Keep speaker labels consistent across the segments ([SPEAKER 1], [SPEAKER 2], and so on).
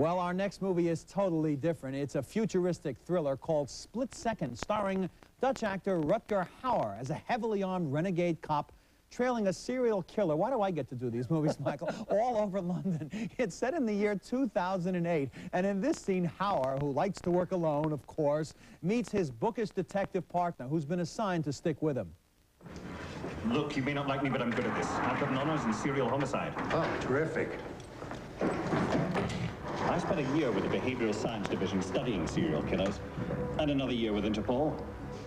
[SPEAKER 1] Well, our next movie is totally different. It's a futuristic thriller called Split Second, starring Dutch actor Rutger Hauer as a heavily armed renegade cop trailing a serial killer. Why do I get to do these movies, Michael? All over London. It's set in the year 2008, and in this scene, Hauer, who likes to work alone, of course, meets his bookish detective partner, who's been assigned to stick with him.
[SPEAKER 2] Look, you may not like me, but I'm good at this. I've got an honors in serial homicide.
[SPEAKER 3] Oh, terrific.
[SPEAKER 2] I spent a year with the Behavioral Science Division studying serial killers, and another year with Interpol.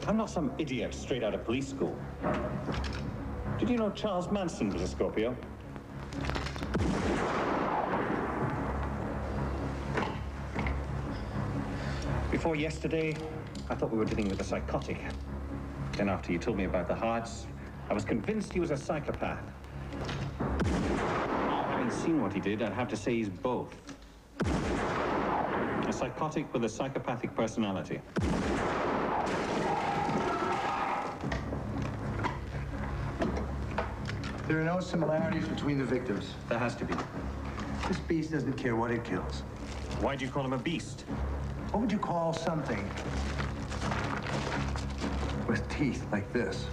[SPEAKER 2] I'm not some idiot straight out of police school. Did you know Charles Manson was a Scorpio? Before yesterday, I thought we were dealing with a psychotic. Then after you told me about the hearts, I was convinced he was a psychopath. Having seen what he did, I'd have to say he's both. A psychotic with a psychopathic personality.
[SPEAKER 3] There are no similarities between the victims.
[SPEAKER 2] There has to be.
[SPEAKER 3] This beast doesn't care what it kills.
[SPEAKER 2] Why do you call him a beast?
[SPEAKER 3] What would you call something with teeth like this?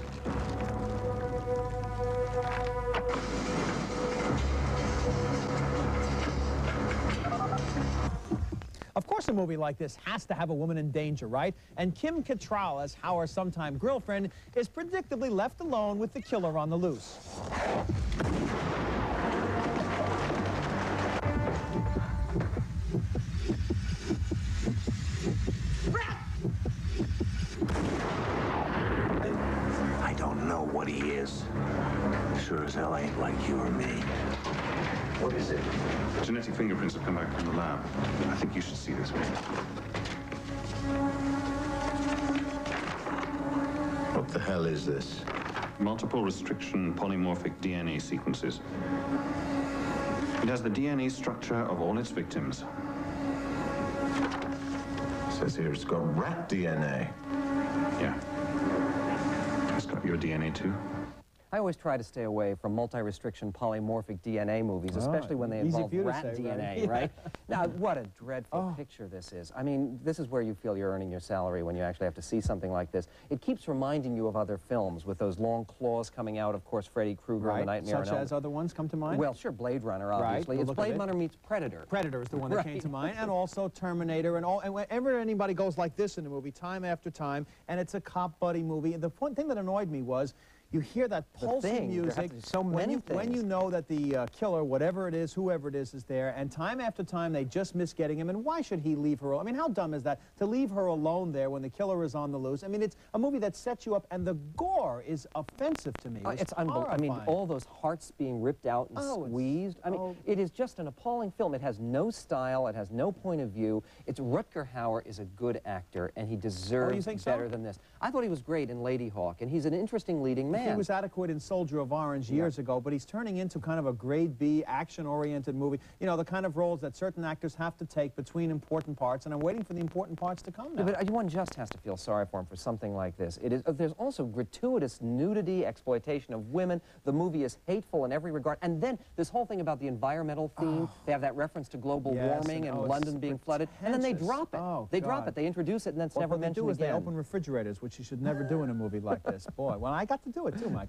[SPEAKER 1] Of course, a movie like this has to have a woman in danger, right? And Kim Cattrall, as Hauer's sometime girlfriend, is predictably left alone with the killer on the loose.
[SPEAKER 3] I don't know what he is. Sure as hell ain't like you or me. What is it?
[SPEAKER 2] Genetic fingerprints have come back from the lab. I think you should see this one.
[SPEAKER 3] What the hell is this?
[SPEAKER 2] Multiple restriction polymorphic DNA sequences. It has the DNA structure of all its victims.
[SPEAKER 3] It says here it's got rat DNA.
[SPEAKER 2] Yeah. It's got your DNA too.
[SPEAKER 4] I always try to stay away from multi-restriction polymorphic DNA movies, especially when they involve rat DNA, right? Now, what a dreadful picture this is. I mean, this is where you feel you're earning your salary when you actually have to see something like this. It keeps reminding you of other films with those long claws coming out, of course, Freddy Krueger and The Nightmare on Elm.
[SPEAKER 1] Such as other ones come to mind?
[SPEAKER 4] Well, sure, Blade Runner, obviously.
[SPEAKER 1] Right.
[SPEAKER 4] It's Blade Runner meets Predator.
[SPEAKER 1] Predator is the one that came to mind, and also Terminator, and all. And whenever anybody goes like this in a movie, time after time, and it's a cop buddy movie, the one thing that annoyed me was you hear that pulsing music when you know that the killer, whatever it is, whoever it is there, and time after time they just miss getting him. And why should he leave her? I mean, how dumb is that, to leave her alone there when the killer is on the loose? I mean, it's a movie that sets you up, and the gore is offensive to me.
[SPEAKER 4] It's unbelievable. I mean, all those hearts being ripped out and squeezed. I mean, it is just an appalling film. It has no style. It has no point of view. It's Rutger Hauer is a good actor, and he deserves better than this. I thought he was great in Lady Hawk, and he's an interesting leading man.
[SPEAKER 1] He was adequate in Soldier of Orange years ago, but he's turning into kind of a grade B, action-oriented movie. You know, the kind of roles that certain actors have to take between important parts, and I'm waiting for the important parts to come now.
[SPEAKER 4] Yeah, but one just has to feel sorry for him for something like this. It is. There's also gratuitous nudity, exploitation of women. The movie is hateful in every regard. And then this whole thing about the environmental theme, they have that reference to global warming and London being flooded, and then they drop it. They drop it. They introduce it, and then it's never mentioned again.
[SPEAKER 1] What they do is they open refrigerators, which you should never do in a movie like this. Boy, well, I got to do it too, Michael.